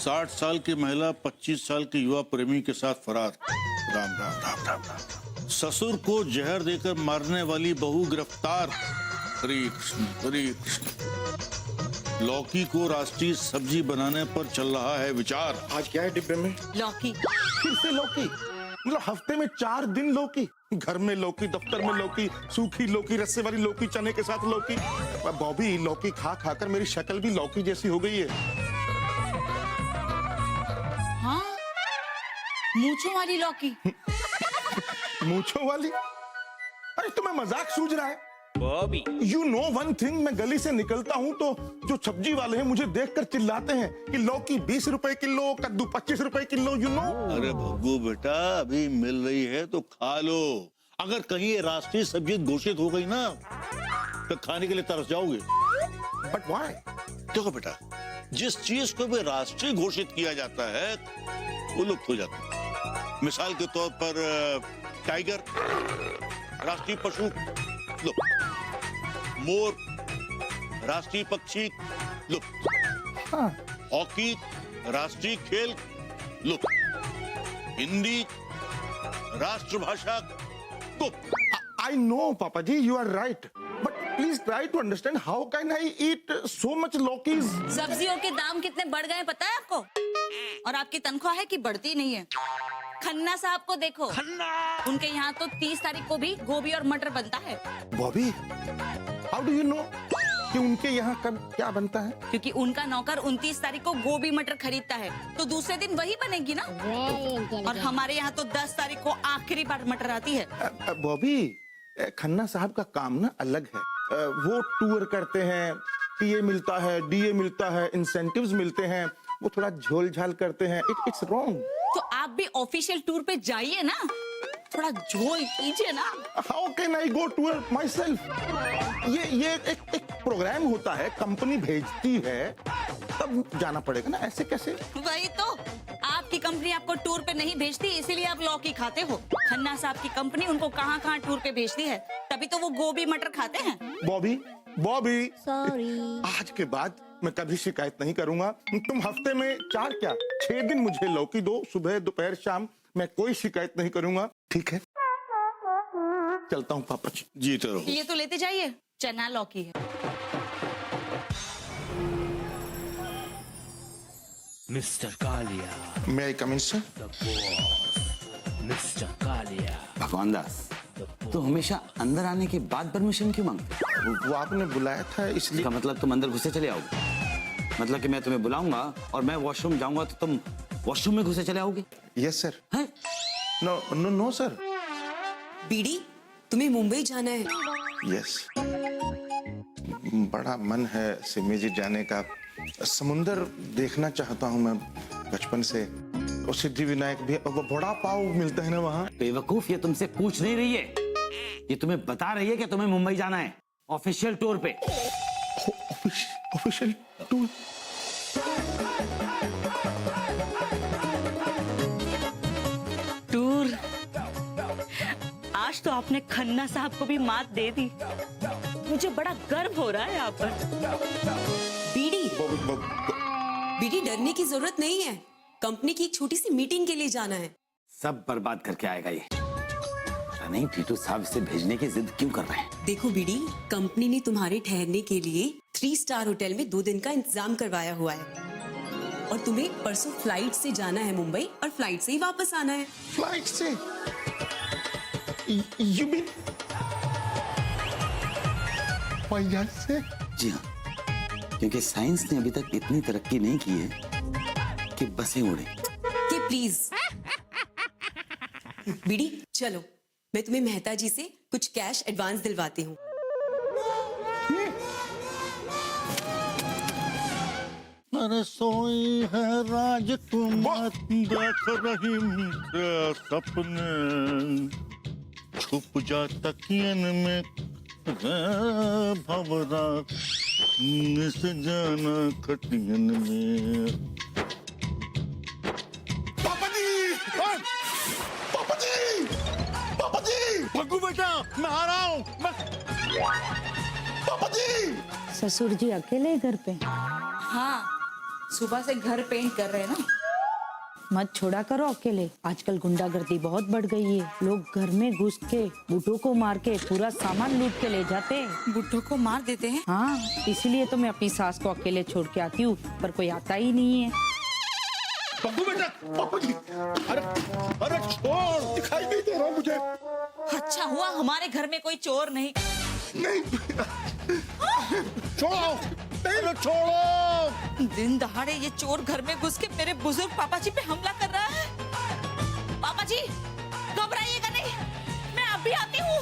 60 साल की महिला 25 साल के युवा प्रेमी के साथ फरार। राम राम राम राम राम। ससुर को जहर देकर मारने वाली बहू गिरफ्तार। हरे कृष्ण हरे कृष्ण। लौकी को राष्ट्रीय सब्जी बनाने पर चल रहा है विचार। आज क्या है डिब्बे में? लौकी। फिर से लौकी? मतलब हफ्ते में 4 दिन लौकी? घर में लौकी, दफ्तर में लौकी, सूखी लौकी, रस्से वाली लौकी, चने के साथ लौकी। बॉबी, लौकी खा खाकर मेरी शक्ल भी लौकी जैसी हो गई है। हाँ, मूंछों वाली लौकी। मूंछों वाली? अरे तुम्हें मजाक सूझ रहा है? Bobby, You know one thing, मैं गली से निकलता हूँ तो जो सब्जी वाले हैं मुझे देखकर चिल्लाते हैं कि लौकी 20 रुपए किलो, कद्दू 25 रुपए किलो, you know? अरे भग्गू बेटा, अभी मिल रही है तो खा लो। अगर कहीं ये राष्ट्रीय सब्जी घोषित हो गई ना तो खाने के लिए तरस जाओगे। But why? देखो बेटा, जिस चीज को भी राष्ट्रीय घोषित किया जाता है वो लुप्त हो जाता है। मिसाल के तौर पर टाइगर राष्ट्रीय पशु लुप्त, मोर राष्ट्रीय पक्षी लुप्त, हाँ। हॉकी राष्ट्रीय खेल लुप्त, हिंदी राष्ट्रभाषा गुप्त। I know, Papa ji, you are right. But please try to understand how can I eat so much lockies? सब्जियों के दाम कितने बढ़ गए पता है आपको? और आपकी तनख्वाह है कि बढ़ती नहीं है? खन्ना साहब को देखो, उनके यहाँ तो 30 तारीख को भी गोभी और मटर बनता है। Bobby, how do you know कि उनके यहाँ कब क्या बनता है? क्योंकि उनका नौकर 29 तारीख को गोभी मटर खरीदता है, तो दूसरे दिन वही बनेगी ना। और हमारे यहाँ तो 10 तारीख को आखिरी बार मटर आती है। बॉबी, खन्ना साहब का काम ना अलग है। वो टूर करते हैं, टीए मिलता है, डीए मिलता है, इंसेंटिव्स मिलते हैं, वो थोड़ा झोल झाल करते हैं। It's wrong. तो आप भी ऑफिशियल टूर पे जाइए ना, थोड़ा झोल कीजिए ना। How can I go tour my self? ये एक प्रोग्राम होता है, कंपनी भेजती है, तब जाना पड़ेगा ना, ऐसे कैसे? वही तो, आपकी कंपनी आपको टूर पे नहीं भेजती, इसीलिए आप लौकी खाते हो। खन्ना साहब की कंपनी उनको कहाँ टूर पे भेजती है, तभी तो वो गोभी मटर खाते हैं। बॉबी, बॉबी, सॉरी। आज के बाद मैं कभी शिकायत नहीं करूंगा। तुम हफ्ते में 4 क्या 6 दिन मुझे लौकी दो, सुबह दोपहर शाम, मैं कोई शिकायत नहीं करूंगा, ठीक है? चलता हूँ पापा जी। जीते रहो। ये तो लेते जाइए, चना लौकी है। मिस्टर कालिया, मैं आई कम इन सर? मिस्टर कालिया। भगवान दास, तो हमेशा अंदर आने के बाद परमिशन क्यों मांगते? वो आपने बुलाया था इसलिए। इसका मतलब तुम अंदर घुसे चले आओगे? मतलब कि मैं तुम्हें बुलाऊंगा और मैं वॉशरूम जाऊंगा तो तुम वॉशरूम में घुसे चले आओगे? Yes sir. हैं? No no no sir. BD, तुम्हें मुंबई जाना है। यस, बड़ा मन है सिमी जी जाने का। समुंदर देखना चाहता हूँ मैं बचपन से। और सिद्धि विनायक भी, वो बड़ा पाव मिलता है ना वहाँ। बेवकूफ, ये तुमसे पूछ नहीं रही है, ये तुम्हें बता रही है कि तुम्हें मुंबई जाना है ऑफिशियल टूर पे। Official tour? टूर? आज तो आपने खन्ना साहब को भी मात दे दी। मुझे बड़ा गर्व हो रहा है आप पर। बीडी, बीडी, डरने की जरूरत नहीं है। कंपनी की एक छोटी सी मीटिंग के लिए जाना है। सब बर्बाद करके आएगा ये। पता नहीं टीटू साहब से भेजने की जिद क्यों कर रहे हैं। देखो बीडी, कंपनी ने तुम्हारे ठहरने के लिए 3 स्टार होटल में 2 दिन का इंतजाम करवाया हुआ है। और तुम्हें परसों फ्लाइट से जाना है मुंबई और फ्लाइट से ही वापस आना है। फ्लाइट से? यू मीन हवाई से? जी हाँ, क्योंकि साइंस ने अभी तक इतनी तरक्की नहीं की है कि बसें उड़े। कि प्लीज बीडी चलो, मैं तुम्हें मेहता जी से कुछ कैश एडवांस दिलवाती हूँ। अरे सोई है राजकुमार, देख रही मीठे सपने, छुप जा तकियन में भवरा, मिस जाना खटियन में। पापा जी! पापा जी! पापा जी! भग्गू बेटा, मैं आ रहा हूँ। पापा जी! ससुर जी अकेले घर पे? हाँ, सुबह से घर पेंट कर रहे हैं ना। मत छोड़ा करो अकेले, आजकल गुंडागर्दी बहुत बढ़ गई है। लोग घर में घुस के बूढ़ों को मार के पूरा सामान लूट के ले जाते हैं। बुढ़ों को मार देते हैं। हाँ, इसीलिए तो मैं अपनी सास को अकेले छोड़ के आती हूँ, पर कोई आता ही नहीं है। बब्बू बेटा, पापा जी, अरे अरे छोड़, दिखाई नहीं दे रहा मुझे। अच्छा हुआ हमारे घर में कोई चोर नहीं। नहीं, छोड़ो, नहीं छोड़ो। दिन दहाड़े ये चोर घर में घुस के मेरे बुजुर्ग पापा जी पे हमला कर रहा है। पापा जी घबराइएगा नहीं, मैं अभी आती हूँ।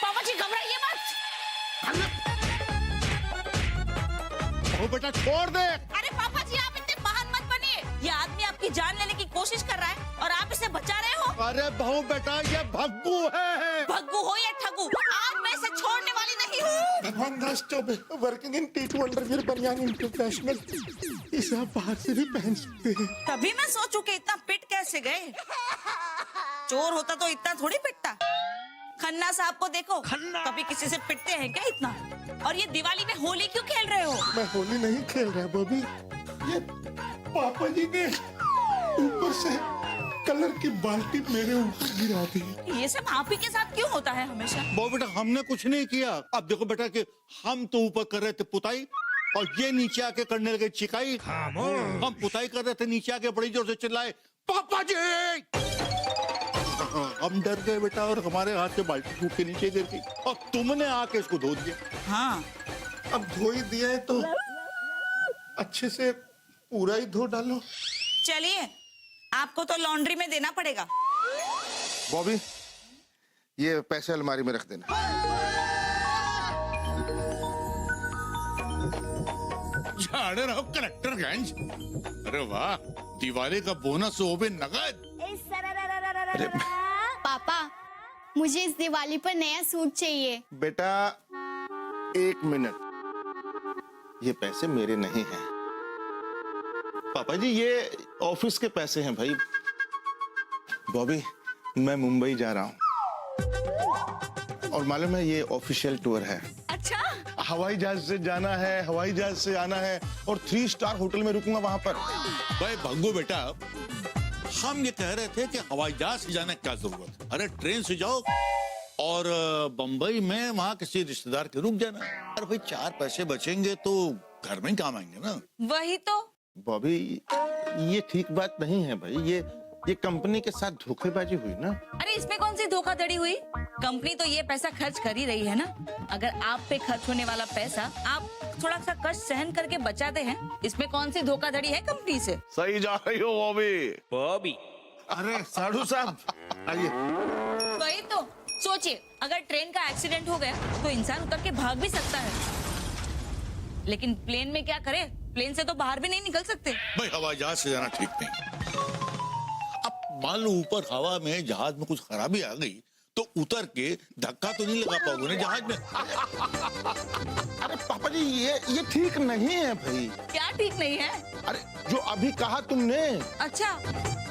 पापा जी घबराइए मत। ओ बेटा छोड़ दे। अरे पापा जी आप इतने महान मत बनिए। ये आदमी आपकी जान लेने की कोशिश कर रहा है और आप इसे बचा रहे हो। अरे बहू बेटा, ये भग्गू है। भग्गू हो या ठगू, आज मैं इसे छोड़ने वाली नहीं हूँ। Bhagwan Das Chaubey, working in T2 underwear बनियान इंटरनेशनल, इसे आप बाहर से भी पहन सकते हैं। तभी मैं सोचूं कि इतना पिट कैसे गए। चोर होता तो इतना थोड़ी पिटता। खन्ना साहब को देखो, कभी किसी से पिटते हैं क्या इतना? और ये दिवाली में होली क्यों खेल रहे हो? मैं होली नहीं खेल रहा बॉबी, ये पापा जी ने ऊपर से कलर की बाल्टी मेरे ऊपर गिरा दी। ये सब आप ही के साथ क्यों होता है हमेशा? वो बेटा हमने कुछ नहीं किया। अब देखो बेटा कि हम तो ऊपर कर रहे थे पुताई और ये नीचे आके करने लगे चिकाई। हम पुताई कर रहे थे, नीचे आके बड़ी जोर से चिल्लाए पापा जी। हम डर गए बेटा और हमारे हाथ से बाल्टी टूट के नीचे गिर गई और तुमने आके इसको धो दिया। हाँ, अब धो ही दिया है तो अच्छे से पूरा ही धो डालो। चलिए आपको तो लॉन्ड्री में देना पड़ेगा। बॉबी, ये पैसे अलमारी में रख देना। झाड़े रहो कलेक्टरगंज। अरे वाह, दिवाली का बोनस वो भी नगद। पापा, मुझे इस दिवाली पर नया सूट चाहिए। बेटा 1 मिनट, ये पैसे मेरे नहीं हैं। पापा जी ये ऑफिस के पैसे हैं भाई। बॉबी, मैं मुंबई जा रहा हूँ और मालूम है ये ऑफिशियल टूर है। अच्छा, हवाई जहाज से जाना है, हवाई जहाज से आना है और 3 स्टार होटल में रुकूंगा वहां पर। भाई भग्गू बेटा, हम ये कह रहे थे कि हवाई जहाज से जाने की क्या जरूरत। अरे ट्रेन से जाओ और बंबई में वहाँ किसी रिश्तेदार के रुक जाना। अरे भाई 4 पैसे बचेंगे तो घर में काम आएंगे ना। वही तो। बॉबी ये ठीक बात नहीं है भाई, ये कंपनी के साथ धोखेबाजी हुई ना। अरे इसमें कौन सी धोखाधड़ी हुई? कंपनी तो ये पैसा खर्च कर ही रही है ना। अगर आप पे खर्च होने वाला पैसा आप थोड़ा सा कष्ट सहन करके बचाते हैं, इसमें कौन सी धोखाधड़ी है कंपनी से? सही जा रही हो बॉबी। बॉबी अरे साधु साहब आइए। वही तो सोचिए, अगर ट्रेन का एक्सीडेंट हो गया तो इंसान उतर के भाग भी सकता है, लेकिन प्लेन में क्या करे? प्लेन से तो बाहर भी नहीं निकल सकते। भाई हवाई जहाज से जाना ठीक नहीं। अब मान लो ऊपर हवा में जहाज में कुछ खराबी आ गई तो उतर के धक्का तो नहीं लगा पाओगे ना जहाज में। अरे पापा जी ये ठीक नहीं है भाई। क्या ठीक नहीं है? अरे जो अभी कहा तुमने। अच्छा,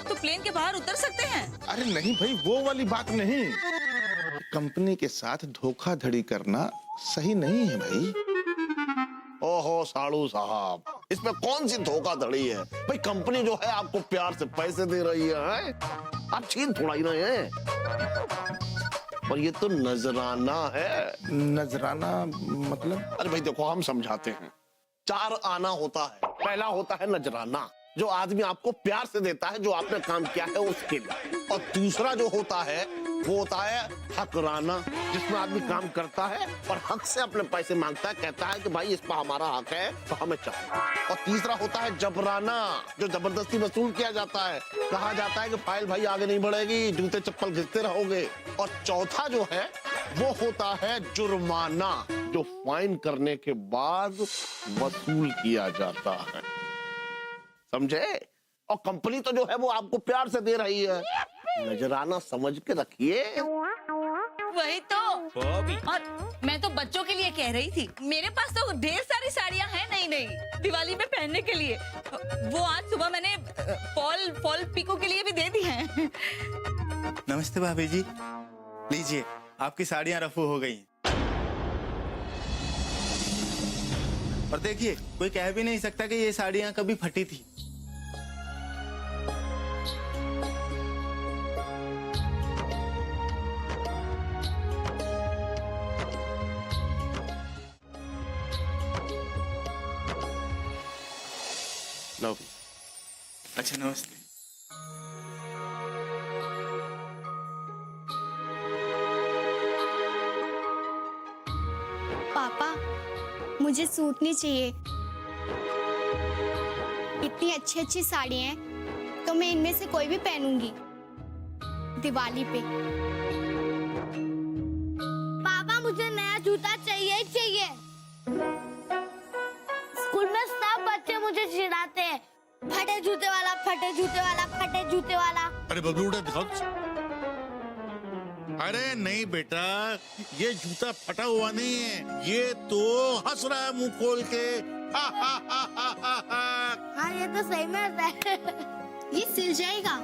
तो प्लेन के बाहर उतर सकते हैं? अरे नहीं भाई, वो वाली बात नहीं। कंपनी के साथ धोखाधड़ी करना सही नहीं है भाई। ओहो साड़ू साहब, इसमें कौन सी धोखाधड़ी है भाई? कंपनी जो है आपको प्यार से पैसे दे रही है, आप छीन थोड़ा ही रहे हैं। और ये तो नजराना है। नजराना मतलब? अरे भाई देखो, हम समझाते हैं। 4 आना होता है। पहला होता है नजराना, जो आदमी आपको प्यार से देता है, जो आपने काम किया है उसके लिए। और दूसरा जो होता है वो होता है हकराना, जिसमें आदमी काम करता है और हक से अपने पैसे मांगता है, कहता है कि भाई इस पर हमारा हक है तो हमें चाहिए। और तीसरा होता है जबराना, जो जबरदस्ती वसूल किया जाता है। कहा जाता है कि फाइल भाई आगे नहीं बढ़ेगी, जूते चप्पल घिसते रहोगे। और चौथा जो है वो होता है जुर्माना, जो फाइन करने के बाद वसूल किया जाता है। समझे? और कंपनी तो जो है वो आपको प्यार से दे रही है। नजराना समझ के रखिए। वही तो। और मैं तो बच्चों के लिए कह रही थी, मेरे पास तो ढेर सारी साड़ियां हैं नई नई दिवाली में पहनने के लिए। वो आज सुबह मैंने फॉल पिको के लिए भी दे दी हैं। नमस्ते भाभी जी, लीजिए आपकी साड़ियाँ रफू हो गई। और देखिए, कोई कह भी नहीं सकता कि ये साड़ियाँ कभी फटी थी। लो अच्छा, नमस्ते। पापा मुझे सूट नहीं चाहिए। इतनी अच्छी अच्छी साड़ियाँ हैं तो मैं इनमें से कोई भी पहनूंगी दिवाली पे। पापा मुझे नया जूता चाहिए ही चाहिए। स्कूल में सब बच्चे मुझे चिढ़ाते हैं, फटे जूते वाला, फटे जूते वाला, फटे जूते वाला। अरे बबलू उठा दिखाओ। अरे नहीं बेटा, ये जूता फटा हुआ नहीं है, ये तो हंस रहा है मुंह खोल के। हाँ ये तो सही में है। ये सिल जाएगा।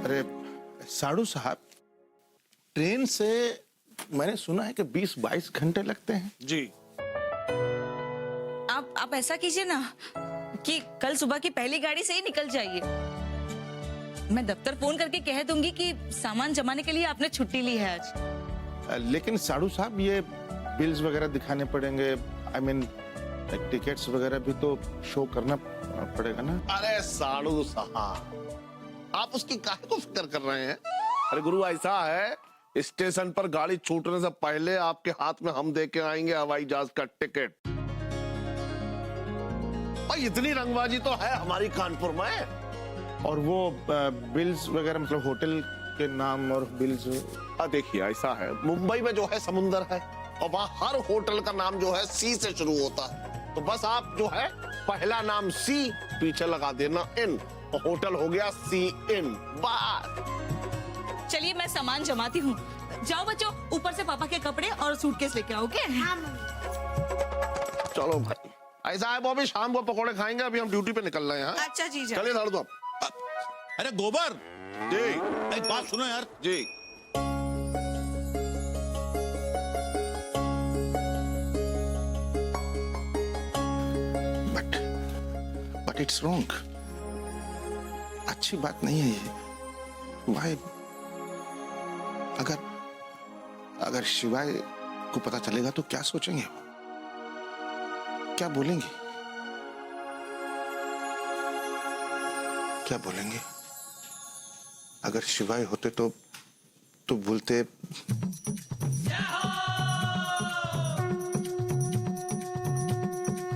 अरे साड़ू साहब, ट्रेन से मैंने सुना है कि 20-22 घंटे लगते हैं। जी आप ऐसा कीजिए ना कि कल सुबह की पहली गाड़ी से ही निकल जाइए। मैं दफ्तर फोन करके कह दूंगी कि सामान जमाने के लिए आपने छुट्टी ली है आज। लेकिन साड़ू साहब, ये बिल्स वगैरह दिखाने पड़ेंगे। आई मीन टिकट्स वगैरह भी तो शो करना पड़ेगा ना। अरे साड़ू साहब, आप उसकी काहे को फिक्र कर रहे हैं? अरे गुरु, ऐसा है, स्टेशन पर गाड़ी छूटने से पहले आपके हाथ में हम दे के आएंगे हवाई जहाज का टिकट। और इतनी रंगबाजी तो है हमारी कानपुर में। और वो बिल्स वगैरह, मतलब होटल के नाम और बिल्स। देखिए, ऐसा है, मुंबई में जो है समुंदर है और वहाँ हर होटल का नाम जो है सी से शुरू होता है। तो बस आप जो है पहला नाम सी, पीछे लगा देना इन, और होटल हो गया सी इन। बात। चलिए मैं सामान जमाती हूँ। जाओ बच्चों, ऊपर से पापा के कपड़े और सूटकेस लेके आओगे। चलो भाई, ऐसा है बॉबी, शाम को पकोड़े खाएंगे, अभी हम ड्यूटी पे निकल रहे हैं। अच्छा जी, जाओ। चलिए लड़ दो। अरे गोबर जी एक बात सुनो यार। जी। But it's wrong. अच्छी बात नहीं है ये। वाई? अगर शिवाय को पता चलेगा तो क्या सोचेंगे वो? क्या बोलेंगे? क्या बोलेंगे? अगर शिवाय होते तो बोलते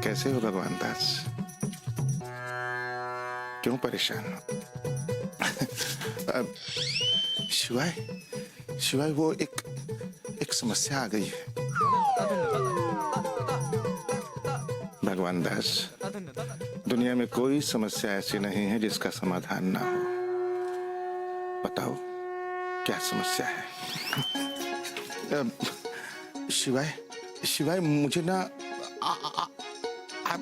कैसे हो भगवान दास, क्यों परेशान हो? शिवाय वो एक समस्या आ गई है भगवान दास। दुनिया में कोई समस्या ऐसी नहीं है जिसका समाधान ना हो। बताओ क्या समस्या है? शिवाय मुझे ना I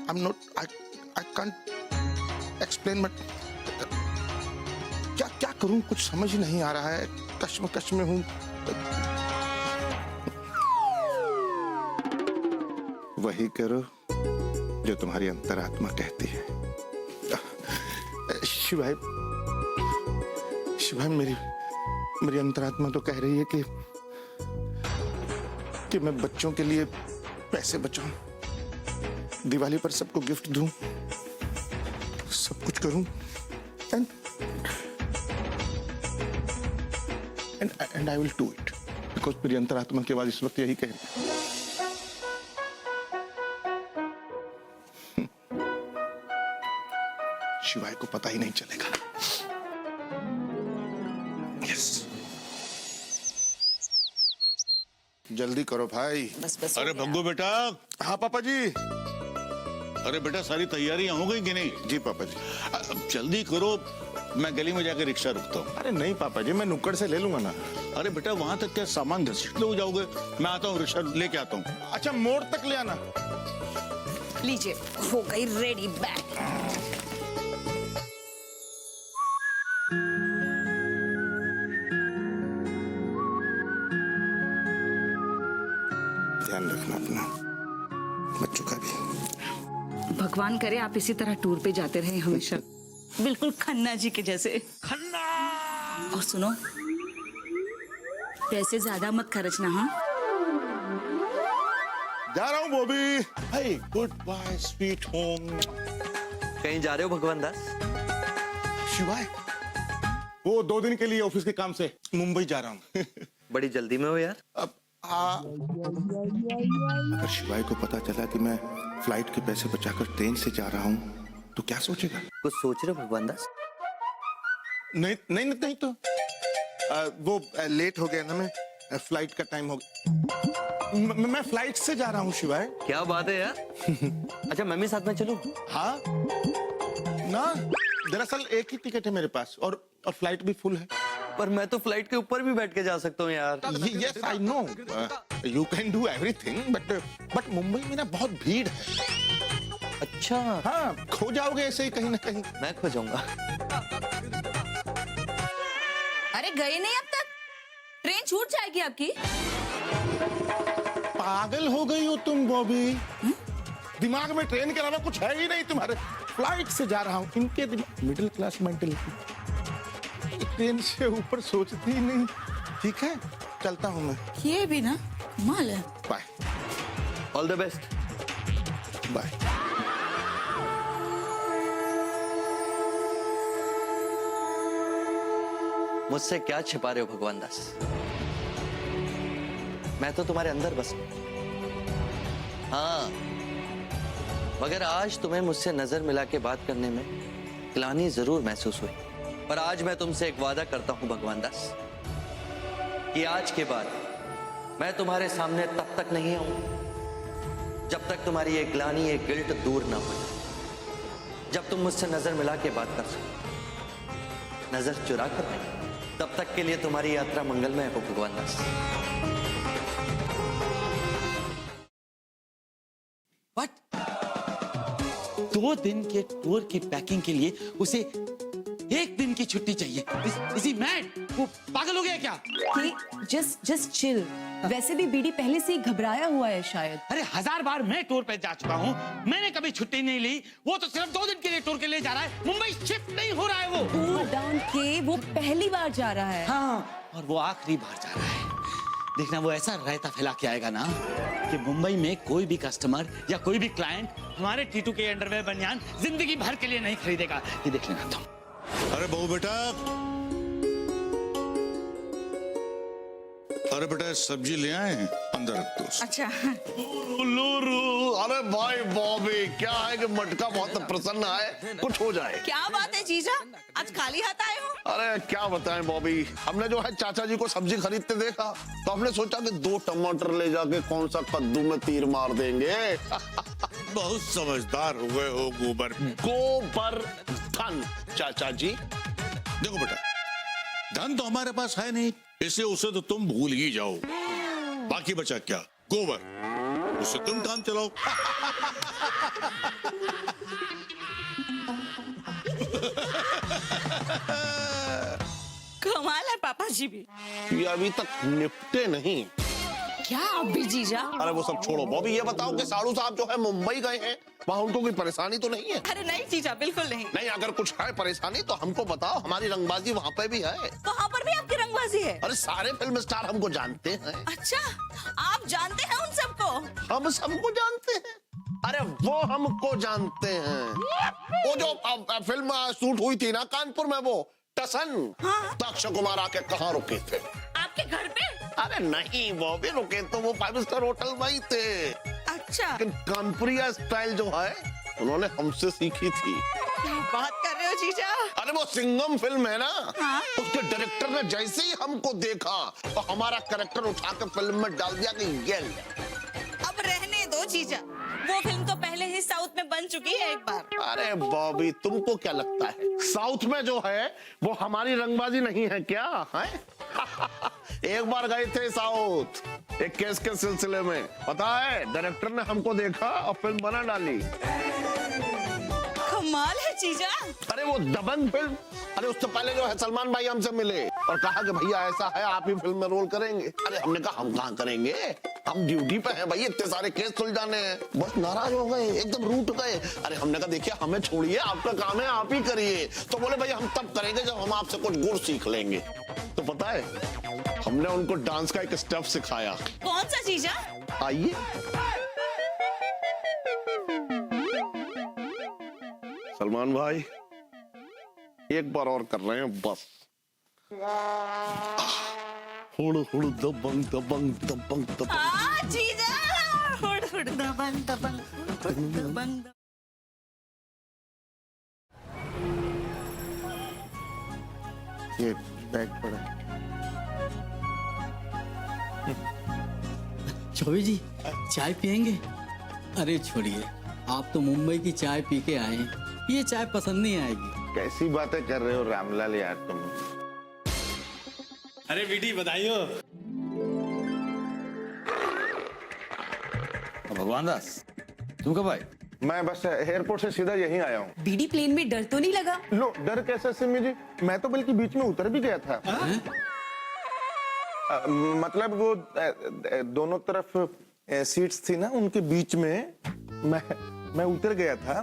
can't explain, but क्या करूं, कुछ समझ नहीं आ रहा है। कश्मकश में हूं। वही करो जो तुम्हारी अंतरात्मा कहती है। शिवाय मेरी अंतरात्मा तो कह रही है कि मैं बच्चों के लिए पैसे बचाऊं, दिवाली पर सबको गिफ्ट दूं, सब कुछ करूं, and I will do it, because मेरी अंतरात्मा की आवाज इस वक्त यही कह रही है। शिवाय को पता ही नहीं चलेगा। यस, जल्दी करो भाई। बस अरे भग्गू बेटा। हाँ पापा जी। अरे बेटा, सारी तैयारियां हो गई कि नहीं? जी पापा जी। अब जल्दी करो, मैं गली में जाकर रिक्शा रुकता हूँ। अरे नहीं पापा जी, मैं नुक्कड़ से ले लूंगा ना। अरे बेटा, वहां तक क्या सामान घसीटते हो जाओगे? मैं आता हूँ, रिक्शा लेके आता हूँ। अच्छा, मोड़ तक ले आना। लीजिए, हो गई रेडी बैग। ध्यान रखना अपना, बच्चों का भी। भगवान करे आप इसी तरह टूर पे जाते रहे हमेशा, बिल्कुल खन्ना जी के जैसे। खन्ना। और सुनो, पैसे ज्यादा मत खर्चना। हाँ, जा रहा हूँ बॉबी। हाय, गुड बाय स्वीट होम। कहीं जा रहे हो भगवान दास? शिवाय, वो 2 दिन के लिए ऑफिस के काम से मुंबई जा रहा हूँ। बड़ी जल्दी में हो यार। अब अगर शिवाय को पता चला कि मैं फ्लाइट के पैसे बचाकर ट्रेन से जा रहा हूँ तो क्या सोचेगा? कुछ सोच रहे हो भगवान दास? नहीं नहीं नहीं तो वो लेट हो गया ना, मैं फ्लाइट का टाइम हो गया। मैं फ्लाइट से जा रहा हूँ शिवाय। क्या बात है यार। अच्छा मैं भी साथ में चलूं? हाँ ना, दरअसल एक ही टिकट है मेरे पास और फ्लाइट भी फुल है। पर मैं तो फ्लाइट के ऊपर भी बैठ के जा सकता हूँ यार। Yes I know, you can do everything, but Mumbai में ना बहुत भीड़ है। अच्छा। हाँ, खो जाओगे ऐसे ही कहीं ना कहीं। मैं खो जाऊंगा। अरे गए नहीं अब तक, ट्रेन छूट जाएगी आपकी। पागल हो गई हो तुम बॉबी? दिमाग में ट्रेन के अलावा कुछ है ही नहीं तुम्हारे। फ्लाइट से जा रहा हूँ, इनके मिडिल क्लास मेंटलिटी, ट्रेन से ऊपर सोचती ही नहीं। ठीक है, चलता हूँ मैं। ये भी ना कमाल है। Bye. All the best. Bye. मुझसे क्या छिपा रहे हो भगवान दास? मैं तो तुम्हारे अंदर बस हूं। हाँ, मगर आज तुम्हें मुझसे नजर मिला के बात करने में ग्लानि जरूर महसूस हुई। पर आज मैं तुमसे एक वादा करता हूं भगवान दास कि आज के बाद मैं तुम्हारे सामने तब तक नहीं आऊंगा जब तक तुम्हारी ये ग्लानि, ये गिल्ट दूर ना हो। जब तुम मुझसे नजर मिला के बात कर सको, नजर चुरा कर नहीं। तब तक के लिए तुम्हारी यात्रा मंगलमय हो भगवान दास। बट 2 दिन के टूर की पैकिंग के लिए उसे 1 दिन की छुट्टी चाहिए। इसी मैड, वो पागल हो गया क्या? Just chill. वैसे भी बीडी पहले से ही घबराया हुआ है शायद। अरे 1000 बार मैं टूर पे जा चुका हूँ, मैंने कभी छुट्टी नहीं ली। वो तो सिर्फ 2 दिन के लिए टूर के लिए जा रहा है। मुंबई शिफ्ट नहीं हो रहा है वो। कूल डाउन के, वो पहली बार जा रहा है। हाँ, और वो आखिरी बार जा रहा है। देखना, वो ऐसा रायता फैला के आएगा ना कि मुंबई में कोई भी कस्टमर या कोई भी क्लाइंट हमारे टीटू के अंडरवेयर बनियान जिंदगी भर के लिए नहीं खरीदेगा। ये देख लेना तुम। अरे बहू बेटा, अरे बेटा सब्जी ले आए हैं, अंदर रख दो। अच्छा। लूरू, अरे भाई बॉबी, क्या है कि मटका बहुत प्रसन्न है, कुछ हो जाए। क्या बात है जीजा, आज खाली हाथ आए हो? अरे क्या बताएं बॉबी, हमने जो है चाचा जी को सब्जी खरीदते देखा तो हमने सोचा कि 2 टमाटर ले जाके कौन सा कद्दू में तीर मार देंगे। बहुत समझदार हो गए हो गोबर। गोबर धन चाचा जी। देखो बेटा, धन तो हमारे पास है नहीं, इसे उसे तो तुम भूल ही जाओ। बाकी बचा क्या? गोबर, उससे तुम काम चलाओ। कमाल है पापा जी भी। ये अभी तक निपटे नहीं। क्या आप भी जीजा? अरे वो सब छोड़ो बॉबी, ये बताओ कि साड़ू साहब जो है मुंबई गए हैं, वहाँ उनको कोई परेशानी तो नहीं है? अरे नहीं जीजा, बिल्कुल नहीं। नहीं, अगर कुछ है परेशानी तो हमको बताओ, हमारी रंगबाजी वहाँ पे भी है। वहाँ पर भी आपकी रंगबाजी है? अरे सारे फिल्म स्टार हमको जानते हैं। अच्छा, आप जानते हैं उन सबको? हम सबको जानते हैं। अरे वो हमको जानते हैं। वो जो फिल्म शूट हुई थी ना कानपुर में, वो टसन, तो अक्षय कुमार आके कहाँ रुके थे? आपके घर पे? अरे नहीं, वो भी रुके तो वो 5 स्टार होटल में ही थे। अच्छा। लेकिन कानपुरिया स्टाइल जो है उन्होंने हमसे सीखी थी। क्या बात कर रहे हो जीजा? अरे वो सिंघम फिल्म है ना, हाँ? उसके डायरेक्टर ने जैसे ही हमको देखा तो हमारा कैरेक्टर उठा के फिल्म में डाल दिया कि ये ले। अब रहने दो जीजा, वो फिल्म तो पहले ही साउथ में बन चुकी है एक बार। अरे बॉबी, तुमको क्या लगता है साउथ में जो है वो हमारी रंगबाजी नहीं है क्या? है? एक बार गए थे साउथ एक केस के सिलसिले में, पता है डायरेक्टर ने हमको देखा और फिल्म बना डाली। कमाल है जीजा। अरे वो दबंग फिल्म, अरे उससे पहले जो है सलमान भाई हमसे मिले और कहा कि भैया ऐसा है, आप ही फिल्म में रोल करेंगे। अरे हमने कहा हम कहाँ करेंगे, हम ड्यूटी पे हैं भाई, इतने सारे केस सुलझाने हैं। बस नाराज हो गए, एकदम रूठ गए। अरे हमने कहा देखिए हमें छोड़िए, आपका काम है आप ही करिए। तो बोले भाई हम तब करेंगे जब हम आपसे कुछ गुण सीख लेंगे। तो पता है हमने उनको डांस का एक स्टेप सिखाया। कौन सा जीजा? आइए। सलमान भाई एक बार और कर रहे हैं बस। हुड़ हुड़ दबंग दबंग दबंग दबंग। जीजा हुड़ हुड़ दबंग दबंग हुड़ दबंग। ये बैग पड़ा है। चौबे जी चाय पियेंगे? अरे छोड़िए, आप तो मुंबई की चाय पी के आए हैं, ये चाय पसंद नहीं आएगी। कैसी बातें कर रहे हो रामलाल यार तुम। अरे बेटी बधाई हो। भगवान दास तुम कब आए? मैं बस एयरपोर्ट से सीधा यहीं आया हूँ। बीडी प्लेन में डर तो नहीं लगा? लो डर कैसे सिमी जी, मैं तो बल्कि बीच में उतर भी गया था। मतलब वो दोनों तरफ सीट्स थी ना, उनके बीच में मैं उतर गया था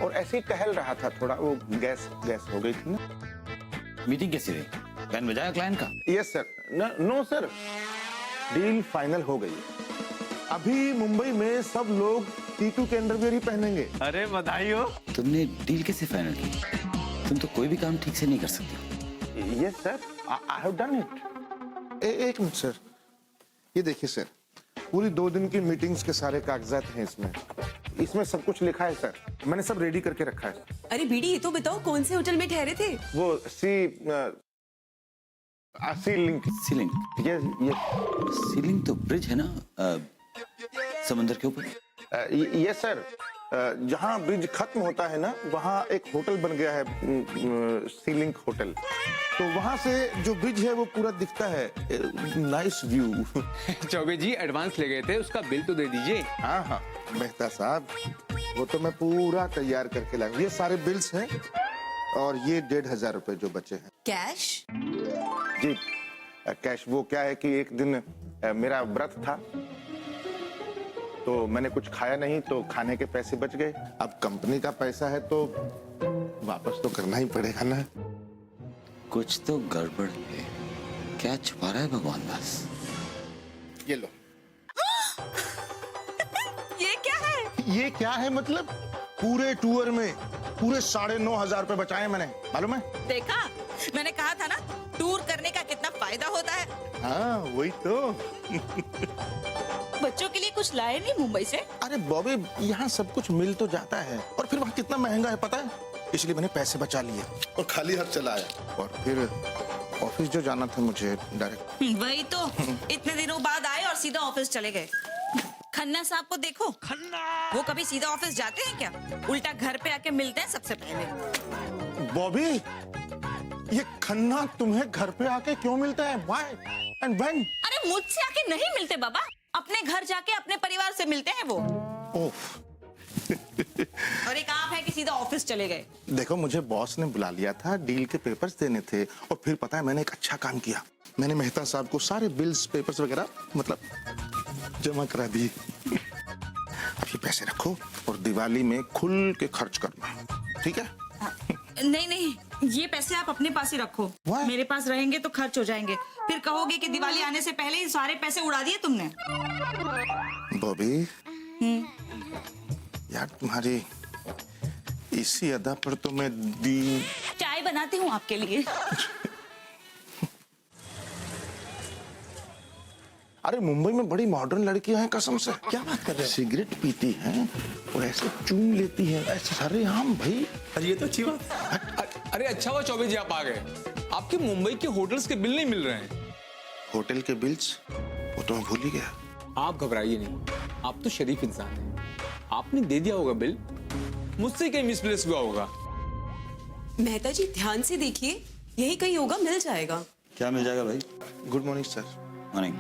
और ऐसे ही टहल रहा था थोड़ा। वो गैस हो गई थी ना। मीटिंग कैसी रही? प्लान बजाया क्लाइंट का? Yes sir. No sir, deal final हो गई। अभी मुंबई में सब लोग टीटू के अंडरवियर ही पहनेंगे। अरे बधाई हो। तुमने डील कैसे फाइनल की? तुम तो कोई भी काम ठीक से नहीं कर सकती। Yes sir, I have done it. एक मिनट सर, ये देखिए सर, पूरी 2 दिन की मीटिंग्स के सारे कागजात हैं इसमें सब कुछ लिखा है सर। मैंने सब रेडी करके रखा है। अरे बीडी ये तो बताओ कौन से होटल में ठहरे थे? वो सीलिंग। सीलिंग? ये सीलिंग तो ब्रिज है ना, समंदर के ऊपर। ये सर, जहाँ ब्रिज खत्म होता है ना, वहाँ एक होटल बन गया है, सीलिंग होटल। तो वहाँ से जो ब्रिज है वो पूरा दिखता है। Nice view. Chaubey ji advance ले गए थे, उसका बिल तो दे दीजिए। हाँ मेहता साहब, वो तो मैं पूरा तैयार करके लाया। ये सारे बिल्स हैं और ये 1500 रुपए जो बचे हैं। कैश? जी कैश। वो क्या है कि एक दिन मेरा व्रत था तो मैंने कुछ खाया नहीं, तो खाने के पैसे बच गए। अब कंपनी का पैसा है तो वापस तो करना ही पड़ेगा ना। कुछ तो गड़बड़ है। क्या छुपा रहा है भगवान दास? ये लो। ये क्या है? ये क्या है मतलब? पूरे टूर में पूरे 9,500 रुपए बचाए मैंने, मालूम है? देखा, मैंने कहा था ना टूर करने का कितना फायदा होता है। हाँ वही तो। बच्चों के लिए कुछ लाए नहीं मुंबई से? अरे बॉबी, यहाँ सब कुछ मिल तो जाता है और फिर वहाँ कितना महंगा है पता है, इसलिए मैंने पैसे बचा लिए और खाली हाथ चला आया। और फिर ऑफिस जो जाना था मुझे डायरेक्ट। वही तो, इतने दिनों बाद आए और सीधा ऑफिस चले गए। खन्ना साहब को देखो, वो कभी सीधा ऑफिस जाते हैं क्या? उल्टा घर पे आके मिलते हैं सबसे पहले। बॉबी, ये खन्ना तुम्हें घर पे आके क्यों मिलता है? Why and when? अरे मुझसे आके नहीं मिलते बाबा, अपने घर जाके अपने परिवार से मिलते हैं वो। ओफ। और एक आप है कि सीधा ऑफिस चले गए। देखो, मुझे बॉस ने बुला लिया था, डील के पेपर्स देने थे और फिर पता है मैंने एक अच्छा काम किया। मैंने मेहता साहब को सारे बिल्स पेपर्स वगैरह मतलब जमा करा दिए। अब ये पैसे रखो और दिवाली में खुल के खर्च करना, ठीक है? नहीं, ये पैसे आप अपने पास ही रखो। Why? मेरे पास रहेंगे तो खर्च हो जाएंगे, फिर कहोगे कि दिवाली आने से पहले ही सारे पैसे उड़ा दिए तुमने। बॉबी, यार तुम्हारी इसी अदा पर तो मैं दी। चाय बनाती हूँ आपके लिए। अरे मुंबई में बड़ी मॉडर्न लड़कियां हैं कसम से। क्या बात कर रहे हैं? सिगरेट पीती हैं और ऐसे चूम लेती हैं ऐसे सारे आम भाई। अरे ये तो अच्छी बात। अरे अच्छा हुआ चौबे जी आप आ गए। आपके मुंबई के होटल्स के बिल नहीं मिल रहे हैं। होटल के बिल्स वो तो मैं भूल ही गया। आप घबराइए नहीं, आप तो शरीफ इंसान हैं। आपने दे दिया होगा बिल, मुझसे कहीं मिसप्लेस हुआ होगा। मेहता जी ध्यान से देखिए, यही कहीं होगा, मिल जाएगा। क्या मिल जाएगा भाई? Good morning sir. मॉर्निंग।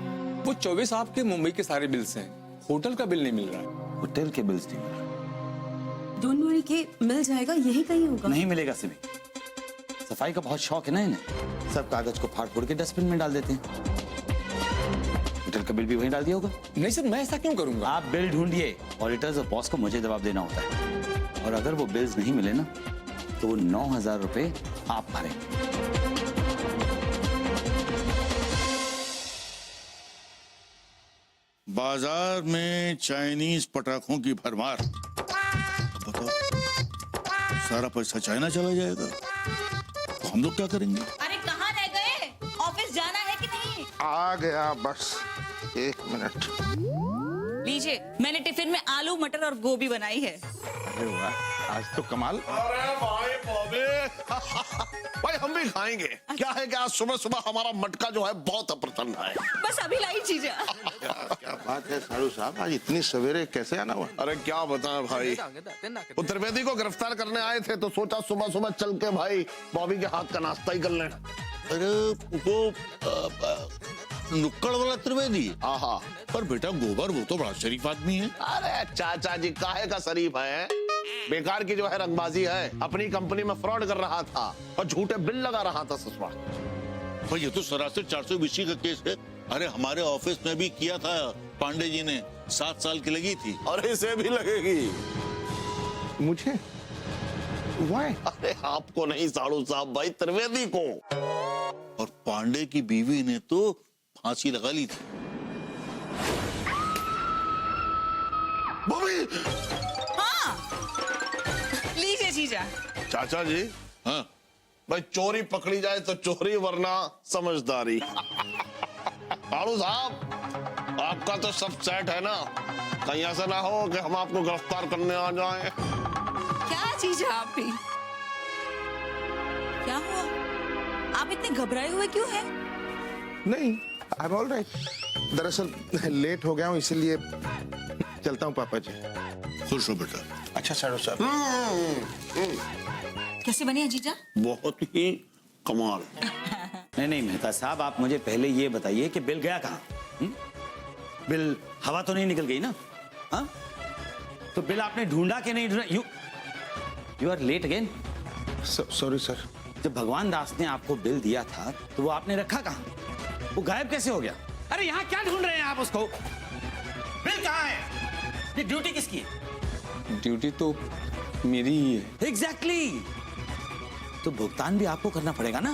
वो चौबे साहब के मुंबई के सारे बिल्स हैं, होटल का बिल नहीं मिल रहा है। होटल के बिल्स नहीं मिल रहा। डोंट वरी के मिल जाएगा, यही कहीं होगा। नहीं मिलेगा सिमी। सफाई का बहुत शौक है ना इन्हें, सब कागज को फाड़ फोड़ के डस्टबिन में डाल देते हैं। हॉस्पिटल का बिल भी वहीं डाल दिया होगा। नहीं सर, मैं ऐसा क्यों करूंगा? आप बिल ढूंढिए, ऑडिटर्स और बॉस को मुझे जवाब देना होता है। और अगर वो बिल्स नहीं मिले ना, तो वो 9,000 रुपए आप भरें। बाजार में चाइनीज पटाखों की भरमार। बताओ, सारा पैसा चाइना चला जाएगा तो हम लोग क्या करेंगे? अरे कहाँ रह गए? ऑफिस जाना है कि नहीं? आ गया बस, 1 मिनट। लीजिए, मैंने टिफिन में आलू मटर और गोभी बनाई है। अरे वाह, आज तो कमाल। अरे भाई बॉबी भाई हम भी खाएंगे। क्या है कि आज सुबह सुबह हमारा मटका जो है बहुत अप्रसन्न है। बस अभी लाई चीजा। क्या बात है साड़ू साहब, आज इतनी सवेरे कैसे आना हुआ? अरे क्या बताएं भाई, वो त्रिवेदी को गिरफ्तार करने आए थे तो सोचा सुबह सुबह चल के भाई बॉबी के हाथ का नाश्ता ही कर लें। अरे वो नुक्कड़ वाला त्रिवेदी? आहा, पर बेटा गोबर वो तो बड़ा शरीफ आदमी है। अरे चाचा जी काहे का शरीफ है, बेकार की जो है रंगबाजी है। अपनी कंपनी में फ्रॉड कर रहा था और झूठे बिल लगा रहा था ससुरा। भाई ये तो सरासर 420 का केस है। अरे हमारे ऑफिस में भी किया था पांडे जी ने, 7 साल की लगी थी। और इसे भी लगेगी। मुझे? Why? अरे आपको नहीं साड़ू साहब भाई, त्रिवेदी को। और पांडे की बीवी ने तो फांसी लगा ली थी। बॉबी! हाँ, लीजिए जीजा। चाचा जी, हाँ भाई चोरी पकड़ी जाए तो चोरी वरना समझदारी। साड़ू साहब आपका तो सब सेट है ना, कहीं ऐसा ना हो कि हम आपको गिरफ्तार करने आ जाएं। क्या जीजा आप भी? क्या हुआ? आप इतने घबराए हुए क्यों हैं? नहीं, आई एम ऑल राइट। दरअसल लेट हो गया हूँ, इसीलिए चलता हूँ पापा जी। खुश हो बेटा। अच्छा साड़ू साहब, कैसे बनी है जीजा? बहुत ही कमाल। नहीं मेहता साहब, आप मुझे पहले ये बताइए कि बिल गया कहाँ? बिल हवा तो नहीं निकल गई ना? हाँ? तो बिल आपने ढूंढा कि नहीं ढूंढा? You are late again. Sorry sir. जब भगवान दास ने आपको बिल दिया था तो वो आपने रखा कहाँ? वो गायब कैसे हो गया? अरे यहाँ क्या ढूंढ रहे हैं आप उसको? बिल कहाँ है? ये ड्यूटी किसकी है? ड्यूटी तो मेरी ही है। एग्जैक्टली। तो भुगतान भी आपको करना पड़ेगा ना?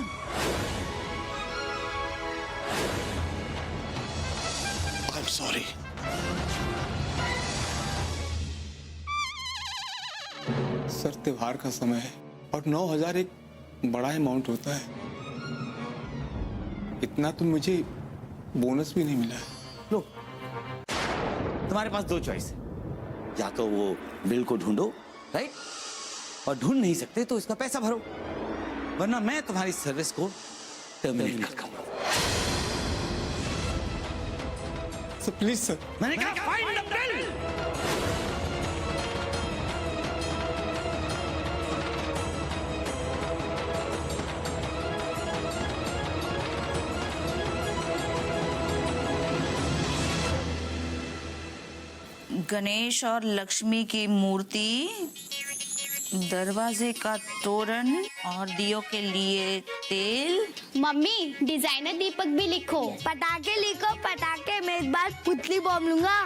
I am sorry. सर त्योहार का समय है और 9,000 एक बड़ा अमाउंट होता है। इतना तो मुझे बोनस भी नहीं मिला है। लो, तुम्हारे पास 2 चॉइस है, या तो वो बिल को ढूंढो, राइट, और ढूंढ नहीं सकते तो इसका पैसा भरो, वरना मैं तुम्हारी सर्विस को टर्मिनेट कर दूंगा। Sir please sir. मैंने कहा फाइंड द बिल। गणेश और लक्ष्मी की मूर्ति, दरवाजे का तोरण और दियों के लिए तेल। मम्मी डिजाइनर दीपक भी लिखो। पटाखे लिखो, पटाखे। मैं इस बार पुतली बम लूंगा।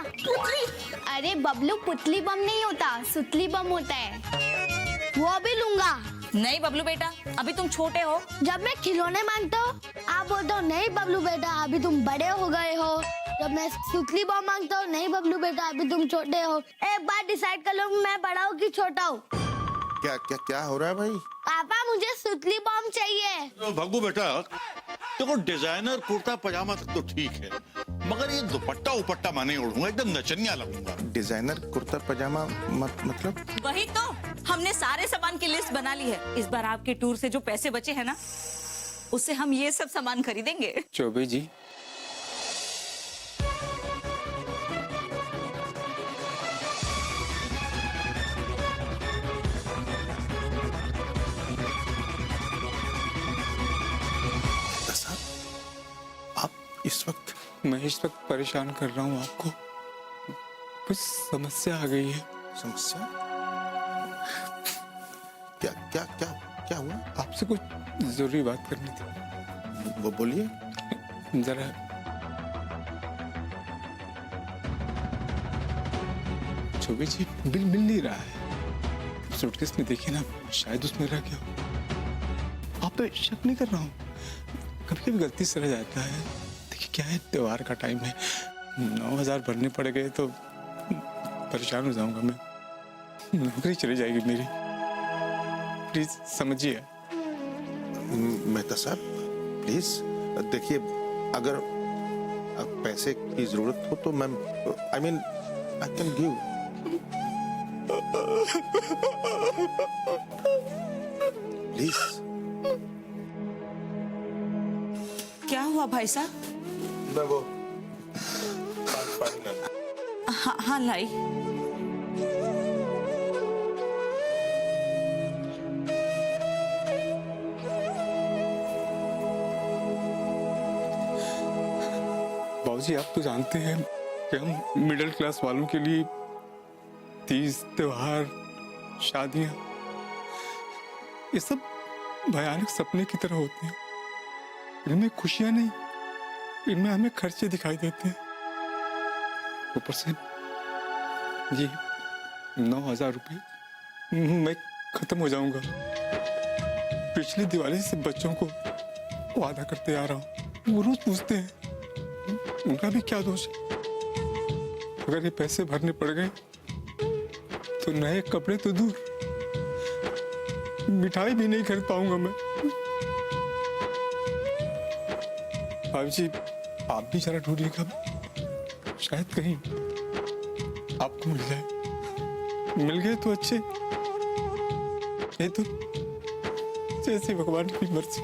अरे बबलू, पुतली बम नहीं होता, सुतली बम होता है, वो भी लूंगा। नहीं बबलू बेटा, अभी तुम छोटे हो। जब मैं खिलौने मांगता हूँ आप बोलते हो नहीं बबलू बेटा अभी तुम बड़े हो गए हो। जब मैं सुतली बम मांगता हूँ, नहीं बबलू बेटा अभी तुम छोटे हो। एक बार डिसाइड कर लो मैं बड़ा हूँ कि छोटा हूँ। क्या क्या क्या हो रहा है भाई? पापा मुझे सुतली बम चाहिए। तो भगू बेटा, देखो डिजाइनर कुर्ता पजामा तक तो ठीक है, मगर ये दुपट्टा उपट्टा मैं नहीं ओढ़ूंगा, एकदम नचनिया लगूंगा। डिजाइनर कुर्ता पजामा मतलब? वही तो, हमने सारे सामान की लिस्ट बना ली है। इस बार आपके टूर से जो पैसे बचे हैं ना, उससे हम ये सब सामान खरीदेंगे। चौबे जी, इस वक्त? मैं इस वक्त परेशान कर रहा हूँ आपको, कुछ समस्या आ गई है। समस्या? क्या क्या क्या क्या हुआ? आपसे कुछ जरूरी बात करनी थी। वो बोलिए। जरा चौबे जी बिल मिल नहीं रहा है। सूटकेस में देखिए ना, शायद उसमें रह गया हो। आप तो शक नहीं कर रहा हूँ, कभी कभी गलती से रह जाता है। देखिए क्या है, त्योहार का टाइम है, 9,000 भरने पड़ गए तो परेशान हो जाऊंगा मैं, नौकरी चली जाएगी मेरी। प्लीज समझिए। मेहता साहब प्लीज देखिए, अगर पैसे की जरूरत हो तो मैं I mean I can give. Please. क्या हुआ भाई साहब? मैं वो पानी लाना। हाँ हाँ लाई। बाबूजी आप तो जानते हैं कि हम मिडिल क्लास वालों के लिए तीज, त्योहार, शादियां, ये सब भयानक सपने की तरह होते हैं। इनमें खुशियां नहीं, इनमें हमें खर्चे दिखाई देते हैं। ऊपर से ये 9,000 रुपए मैं खत्म हो जाऊंगा। पिछली दिवाली से बच्चों को वादा करते आ रहा हूँ, वो रोज पूछते हैं, उनका भी क्या दोष है। अगर ये पैसे भरने पड़ गए तो नए कपड़े तो दूर, मिठाई भी नहीं खरीद पाऊंगा मैं। भाभी जी आप भी जरा ढूंढिएगा, शायद कहीं आपको मिल जाए। मिल गए तो अच्छे, नहीं तो जैसे भगवान की मर्जी।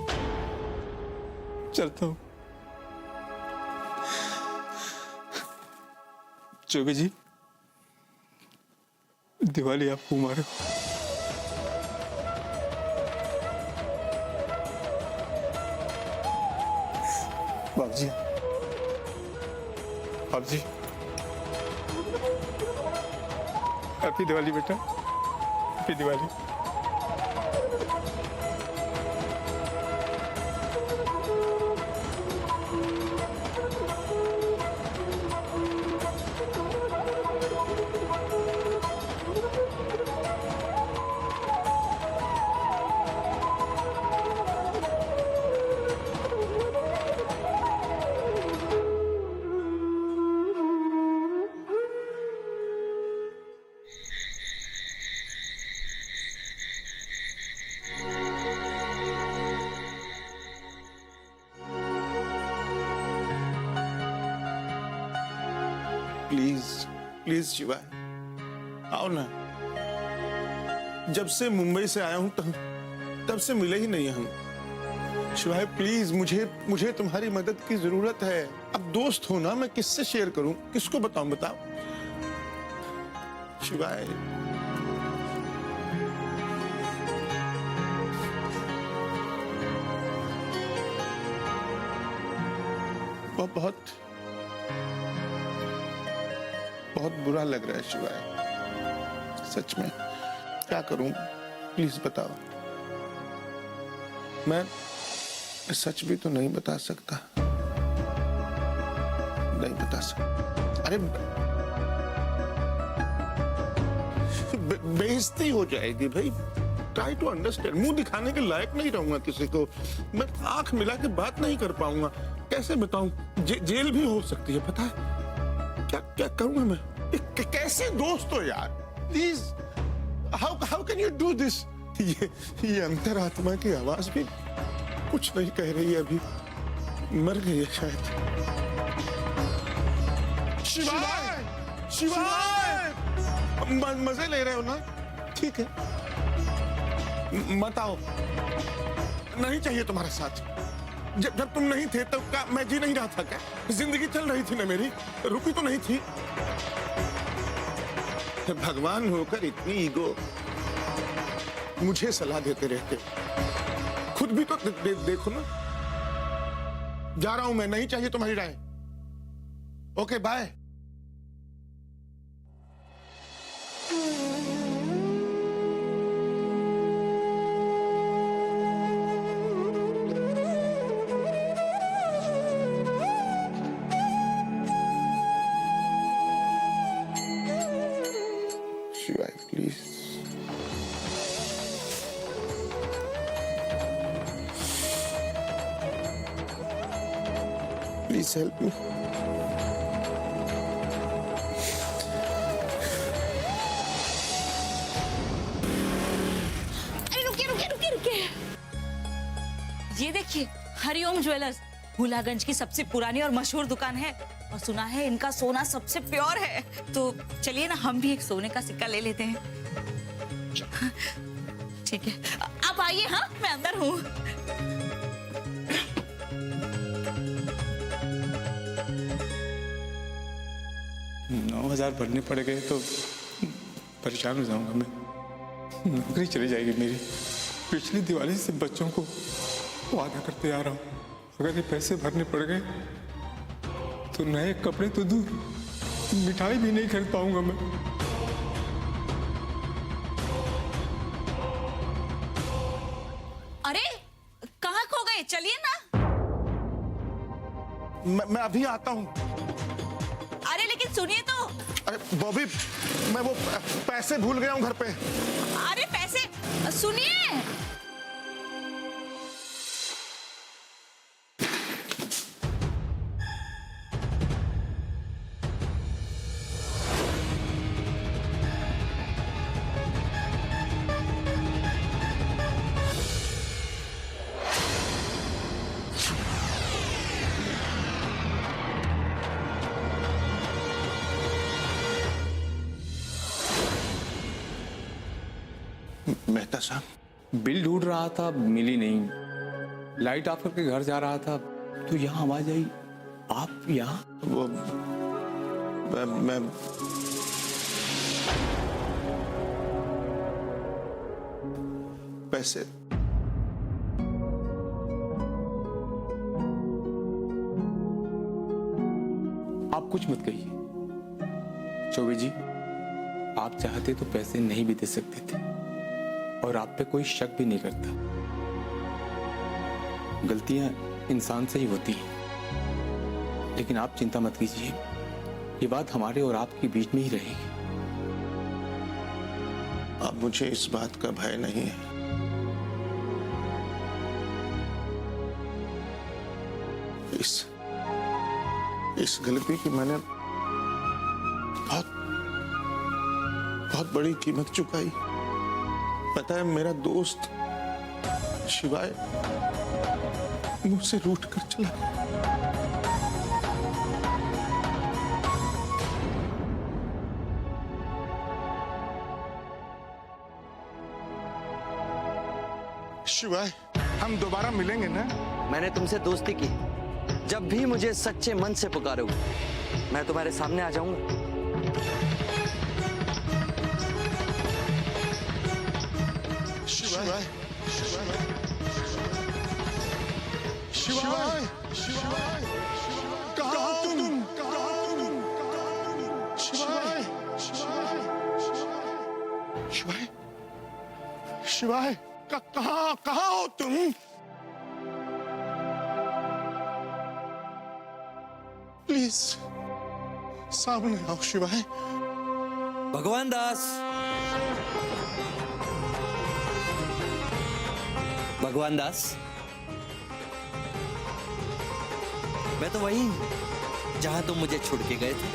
चलता हूं। चौबे जी दिवाली आपको मुबारक। बाबू जी, बाबू जी, हैप्पी दिवाली बेटा, happy Diwali. Please please Shiva आओ ना। जब से मुंबई से आया हूं तब से मिले ही नहीं हम। शिवाय प्लीज मुझे तुम्हारी मदद की जरूरत है। अब दोस्त हो ना, मैं किससे शेयर करूं, किसको बताऊं, बताओ शिवाय। बहुत बहुत बुरा लग रहा है शिवाय, सच में। क्या करूं, प्लीज बताओ। मैं सच भी तो नहीं बता सकता, नहीं बता सकता। अरे बेइज्जती हो जाएगी भाई। Try to understand. मुंह दिखाने के लायक नहीं रहूंगा किसी को। मैं आंख मिला के बात नहीं कर पाऊंगा। कैसे बताऊं, जेल भी हो सकती है, पता है। क्या क्या करूंगा मैं? कैसे दोस्त हो यार, please. How can you do this? ये अंतरात्मा की आवाज भी कुछ नहीं कह रही है अभी, मर गई है शायद। शिवाय, शिवाय, मजे ले रहे हो ना? ठीक है, मत आओ। नहीं चाहिए तुम्हारा साथ। जब तुम नहीं थे तब क्या मैं जी नहीं रहा था क्या? जिंदगी चल रही थी ना मेरी, रुकी तो नहीं थी। भगवान होकर इतनी ईगो, मुझे सलाह देते रहते, खुद भी तो देखो ना। जा रहा हूं मैं, नहीं चाहिए तुम्हारी राय। Okay bye. Shivaay please. Please help me. अरे रुकिए रुकिए रुकिए रुकिए, ये देखिए हरिओम ज्वेलर्स हुलागंज की सबसे पुरानी और मशहूर दुकान है, और सुना है इनका सोना सबसे प्योर है। तो चलिए ना हम भी एक सोने का सिक्का ले लेते हैं। ठीक है, आप आइए। हाँ, मैं अंदर हूँ। 9,000 भरने पड़ गए तो परेशान हो जाऊंगा मैं। नौकरी चली जाएगी मेरी। पिछली दिवाली से बच्चों को वादा करते आ रहा हूँ, अगर ये पैसे भरने पड़ गए तो नए कपड़े तो दूर, मिठाई भी नहीं खरीद पाऊंगा मैं। अरे कहाँ खो गए? चलिए ना। मैं अभी आता हूँ। अरे लेकिन सुनिए तो। अरे बॉबी, मैं वो पैसे भूल गया हूँ घर पे। अरे पैसे, सुनिए। मेहता साहब, बिल ढूंढ रहा था, मिली नहीं। लाइट ऑफ करके घर जा रहा था तो यहाँ आवाज आई, आप यहाँ? वो मैं पैसे आप कुछ मत कहिए चौबे जी, आप चाहते तो पैसे नहीं भी दे सकते थे, और आप पे कोई शक भी नहीं करता। गलतियां इंसान से ही होती हैं, लेकिन आप चिंता मत कीजिए, ये बात हमारे और आपके बीच में ही रहेगी। अब मुझे इस बात का भय नहीं है। इस गलती की मैंने बहुत बड़ी कीमत चुकाई। पता है, मेरा दोस्त शिवाय मुझसे रूठ कर चला। शिवाय, हम दोबारा मिलेंगे ना? मैंने तुमसे दोस्ती की, जब भी मुझे सच्चे मन से पुकारोगे मैं तुम्हारे सामने आ जाऊंगा। शिवाय, शिवाय, शिवाय, कहाँ हो तुम? शिवाय, शिवाय, शिवाय, कहाँ हो तुम? प्लीज सामने आओ शिवाय। भगवान दास, भगवान दास, मैं तो वही हूं जहां तुम मुझे छोड़ के गए थे।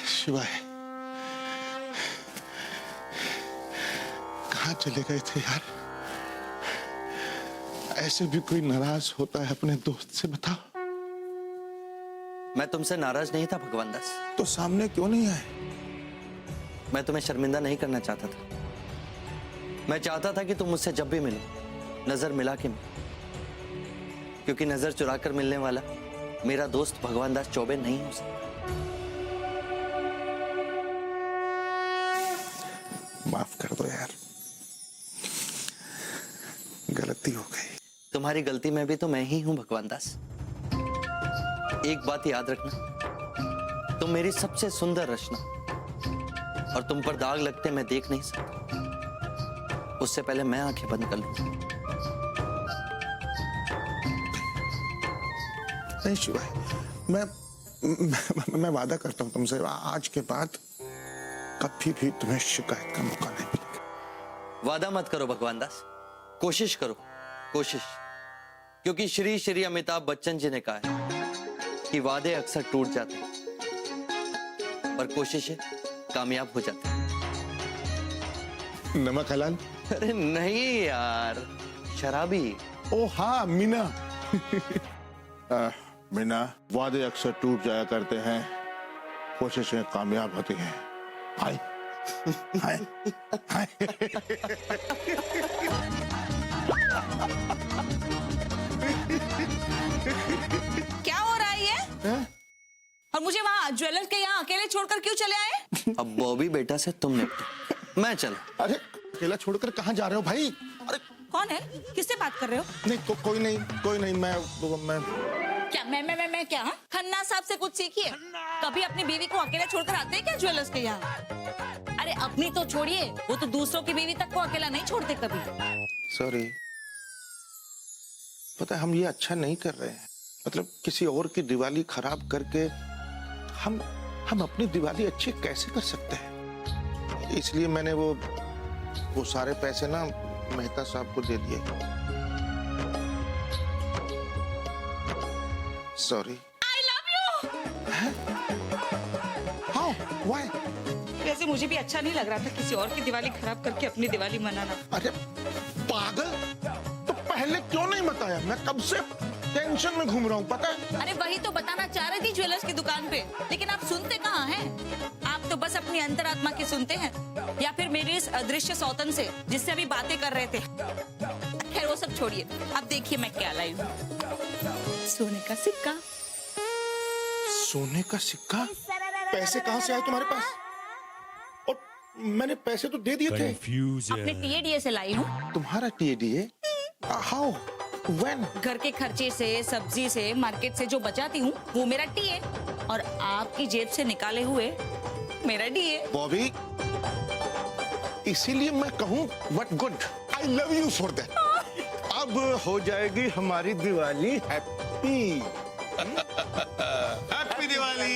शिवाय, कहाँ चले गए थे यार? ऐसे भी कोई नाराज होता है अपने दोस्त से? बताओ। मैं तुमसे नाराज नहीं था भगवान दास। तो सामने क्यों नहीं आए? मैं तुम्हें शर्मिंदा नहीं करना चाहता था। मैं चाहता था कि तुम मुझसे जब भी मिलो नजर मिला के मिलो, क्योंकि नजर चुरा कर मिलने वाला मेरा दोस्त भगवान दास चौबे नहीं हो सकता। माफ कर दो यार, गलती हो गई। तुम्हारी गलती में भी तो मैं ही हूं भगवान दास। एक बात याद रखना, तुम मेरी सबसे सुंदर रचना, और तुम पर दाग लगते मैं देख नहीं सकता। उससे पहले मैं आंखें बंद कर लूं। नहीं शिवा, मैं वादा करता हूँ तुमसे, आज के बाद कभी भी तुम्हें शिकायत का मौका नहीं मिलेगा। वादा मत करो भगवान दास, कोशिश करो, कोशिश। क्योंकि श्री श्री अमिताभ बच्चन जी ने कहा है कि वादे अक्सर टूट जाते हैं पर कोशिशें कामयाब हो जाती हैं। नमक हलाल? अरे नहीं यार, शराबी। ओ हाँ मीना। मीना, वादे अक्सर टूट जाया करते हैं, कोशिशें कामयाब होती हैं। हाय हाय हाय। क्या हो रहा है ये? और मुझे वहाँ ज्वेलर्स के यहाँ अकेले छोड़कर क्यों चले आए? अब बॉबी बेटा से तुम निपटो, मैं चला। अरे अकेला छोड़कर कहाँ जा रहे हो भाई? अरे कौन है? किससे बात कर रहे हो? नहीं कोई नहीं, कोई नहीं। मैं क्या मैं क्या? खन्ना साहब से कुछ सीखिए। कभी अपनी बीवी को अकेला छोड़कर आते हैं क्या ज्वेलर्स के यहाँ? अरे अपनी तो छोड़िए, वो तो दूसरों की बीवी तक को अकेला नहीं छोड़ते कभी। सॉरी, पता है हम ये अच्छा नहीं कर रहे हैं। मतलब किसी और की दिवाली खराब करके हम अपनी दिवाली अच्छी कैसे कर सकते हैं? इसलिए मैंने वो सारे पैसे ना मेहता साहब को दे दिए। Sorry. I love you। How? Why? वैसे मुझे भी अच्छा नहीं लग रहा था किसी और की दिवाली खराब करके अपनी दिवाली मनाना। अरे पागल, तो पहले क्यों नहीं बताया? मैं कब से टेंशन में घूम रहा हूँ, पता है? अरे वही तो बताना चाह रही थी ज्वेलर्स की दुकान पे, लेकिन आप सुनते कहाँ हैं? आप तो बस अपनी अंतरात्मा की सुनते हैं, या फिर मेरी इस अदृश्य सौतन से जिससे अभी बातें कर रहे थे। खैर वो सब छोड़िए, अब देखिए मैं क्या लाई हूँ। सोने का सिक्का। सोने का सिक्का? पैसे कहाँ से आए तुम्हारे पास? और मैंने पैसे तो दे दिए थे। अपने टीएडीए से लाई हूँ। तुम्हारा टीएडीए? हाउ? व्हेन? घर के खर्चे से, सब्जी से, मार्केट से जो बचाती हूँ वो मेरा टीए, और आपकी जेब से निकाले हुए मेरा डीए। बॉबी, इसीलिए मैं कहूँ what good, I love you for that. अब हो जाएगी हमारी Diwali happy. Happy Diwali,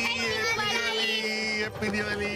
happy Diwali, happy Diwali.